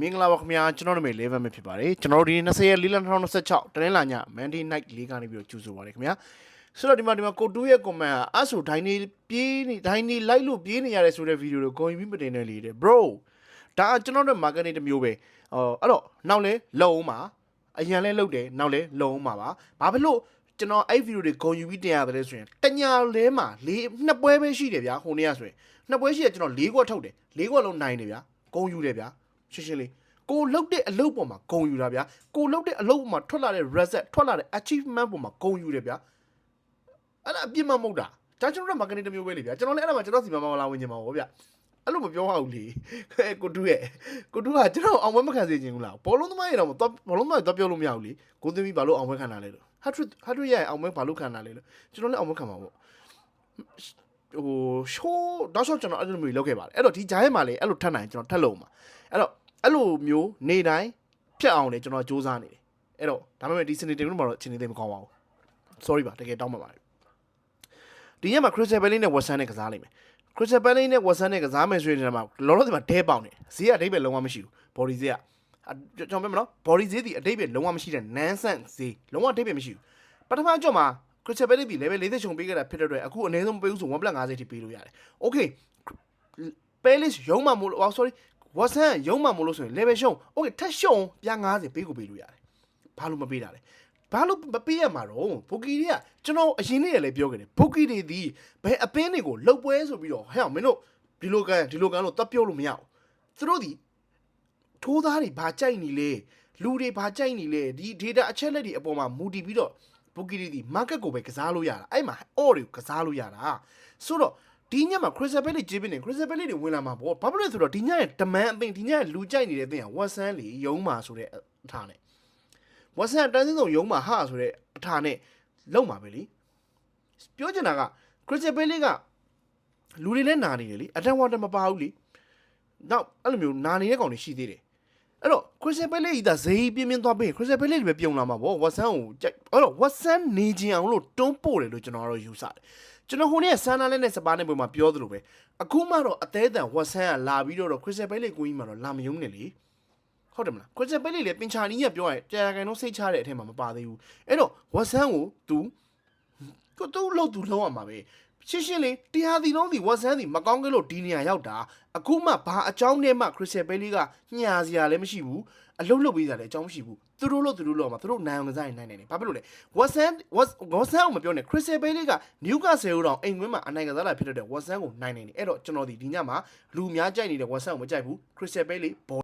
မင်္ဂလာပါခင်ဗျာကျွန်တော်နာမည်11ပဲဖြစ်ပါတယ်ကျွန်တော်တို့ဒီ20ရက်4လ2026တနင်္လာည Monday Night 4ကနေပြီးတော့ကြိုဆိုပါတယ်ခင်ဗျာဆိုတော့ဒီမှာကိုတူးရဲ့ comment အဲ့ဆိုဒိုင်းနေပြေးနေဒိုင်းနေလိုက်လို့ပြေးနေရတဲ့ဆိုတဲ့ဗီဒီယိုကိုကိုရင်ပြီးမတင်နေလေတဲ့ bro ဒါကျွန်တော်တို့ marketing တစ်မျိုးပဲအဲ့တော့နောက်လဲလုံအောင်ပါအရင်လဲလုံတယ်နောက်လဲလုံအောင်ပါဘာဖြစ်လို့ကျွန်တော်အဲ့ဗီဒီယိုတွေဂုံယူပြီးတင်ရတယ်ဆိုရင်တညာလဲမှာနှစ်ပွဲပဲရှိတယ်ဗျာဟိုနေ့ကဆိုရင်နှစ်ပွဲရှိတယ်ကျွန်တော်၄ခွက်ထုတ်တယ်၄ခွက်လုံးနိုင်တယ်ဗျာဂုံယူတယ်ဗျာရှင်းရှင်းလေးကိုလုတ်တဲ့အလုပ်ပေါ်မှာဂုံယူတာဗျာကိုလုတ်တဲ့အလုပ်ပေါ်မှာထွက်လာတဲ့ result ထွက်လာတဲ့ achievement ပေါ်မှာဂုံယူတယ်ဗျာအဲ့ဒါအပြစ်မမဟုတ်တာဒါကျွန်တော်တို့ marketing တစ်မျိုးပဲလေဗျာကျွန်တော်လည်းအဲ့ဒါမှကျွန်တော်စီမံမလာဝင်ချင်ပါဘူးဗျာအဲ့လိုမပြောရဘူးလေကိုတူးကကျွန်တော်အောင်ပွဲမခံစေချင်ဘူးလားဘောလုံးသမားရတော့ဘောလုံးသမားတော့ပြောလို့မရဘူးလေကိုသိပြီးဘာလို့အောင်ပွဲခံတာလဲလို့ဟာထရစ်ရဲ့အောင်ပွဲဘာလို့ခံတာလဲလို့ကျွန်တော်လည်းအောင်ပွဲခံပါပေါ့ရှိုးတော့ကျွန်တော်အဲ့လိုမျိုးလုပ်ခဲ့ပါတယ်အဲ့တော့ဒီဂျားရဲ့မှာလေအဲ့လိုထပ်နိုင်ကျွန်တော်ထပ်လုပ်မှာအဲ့တော့အဲ့လိုမျိုးနေတိုင်းဖြတ်အောင်လေကျွန်တော်စူးစမ်းနေတယ်အဲ့တော့ဒါပေမဲ့ဒီစနေတင်လို့မှာတော့အချိန်နေသိမကောင်းပါဘူး sorry ပါတကယ်တောင်းပါပါတယ်ဒီရက်မှာ Crystal Palace နဲ့ West Ham နဲ့ကစားလိမ့်မယ် Crystal Palace နဲ့ West Ham နဲ့ကစားမယ်ဆိုရင်ဒီမှာလောလောဆယ်မှာဒဲပေါင်နေဈေးကအဓိပ္ပာယ်လုံးဝမရှိဘူး body ဈေးကကျွန်တော်ပြောမနော် body ဈေးဒီအဓိပ္ပာယ်လုံးဝမရှိတဲ့ nonsense ဈေးလုံးဝအဓိပ္ပာယ်မရှိဘူးပထမအကြော့မှာ Crystal Palace ဒီ level 40ချုံပေးခဲ့တာဖြစ်တဲ့အတွက်အခုအနည်းဆုံးမပေးဘူးဆို 1.50 ထိပေးလို့ရတယ် okay Palace ရုံးမှာမို့လို့ sorry West Ham ရုံးမှာမို့လို့ဆိုရင် level ရှုံး okay ထက်ရှုံးပြ50ပေးကိုပေးလို့ရတယ်ဘာလို့မပေးတာလဲဘာလို့မပေးရမှာတော့ဘိုကီတွေကကျွန်တော်အရင်နေ့လည်းပြောခဲ့တယ်ဘိုကီတွေဒီဘယ်အပင်းတွေကိုလှုပ်ပွဲဆိုပြီးတော့ဟဲ့မင်းတို့ဒီလိုကန်လို့တက်ပြောလို့မရဘူးသူတို့ဒီထိုးသားတွေဘာကြိုက်နေလဲလူတွေဘာကြိုက်နေလဲဒီ data အချက်လက်တွေအပေါ်မှာမူတည်ပြီးတော့ဘိုကီတွေဒီ market ကိုပဲကစားလို့ရတာအဲ့မှာ all တွေကိုကစားလို့ရတာဆိုတော့ဒီညမှာ Crystal Palace ဂျေးပင်းနေ Crystal Palace တွေဝင်လာမှာပေါ့ဘာဖြစ်လို့လဲဆိုတော့ဒီညရဲ့ demand အပင်းဒီညရဲ့လူကြိုက်နေတဲ့အပင်းက Watson လေရုံးမှာဆိုတဲ့အထားနဲ့ဝက်ဆန်တန်းစင်းစုံရုံးမှာဟာဆိုတဲ့အထာနဲ့လုံမှာပဲလေပြောချင်တာက Crystal Palace ကလူတွေလည်းနာနေတယ်လေအတန်ဝါတမပါဘူးလေနောက်အဲ့လိုမျိုးနာနေတဲ့ကောင်တွေရှိသေးတယ်အဲ့တော့ Crystal Palace ဤသားဈေးပြင်းပြင်းသွားပြီး Crystal Palace တွေပဲပြုံလာမှာပေါ့ဝက်ဆန်ကိုအဲ့တော့ဝက်ဆန်နေခြင်းအောင်လို့တွန်းပို့တယ်လို့ကျွန်တော်တို့ယူဆတယ်ကျွန်တော်ဟိုနေ့ဆန်နာလက်နဲ့စပါးနဲ့ပုံမှာပြောသလိုပဲအခုမှတော့အသေးအတန်ဝက်ဆန်ကလာပြီးတော့ Crystal Palace ကိုကြီးမှတော့လာမယုံနဲ့လေဟုတ်တယ်မလား Crystal Palace လေပင်ချာနီးကပြောရင်ကြာကန်တော့စိတ်ချတဲ့အထက်မှာမပါသေးဘူးအဲ့တော့ဝက်ဆန်ကိုသူလုံးရမှာပဲရှင်းရှင်းလေးတရားစီလုံးစီဝက်ဆန်စီမကောင်းကလို့ဒီနေရာရောက်တာအခုမှဘာအကြောင်းနဲ့မှ Crystal Palace ကညာစရာလည်းမရှိဘူးအလုတ်လုတ်ပေးစရာလည်းအကြောင်းမရှိဘူးသူတို့လို့မှာသူတို့နိုင်အောင်ကစားရင်နိုင်တယ်ဘာဖြစ်လို့လဲဝက်ဆန်ကိုမပြောနဲ့ Crystal Palace က Newcastle တောင်အိမ်ဝင်းမှာအနိုင်ကစားလာဖြစ်တဲ့ဝက်ဆန်ကိုနိုင်နေတယ်အဲ့တော့ကျွန်တော်ဒီညမှာလူများကြိုက်နေတဲ့ဝက်ဆန်ကိုမကြိုက်ဘူး Crystal Palace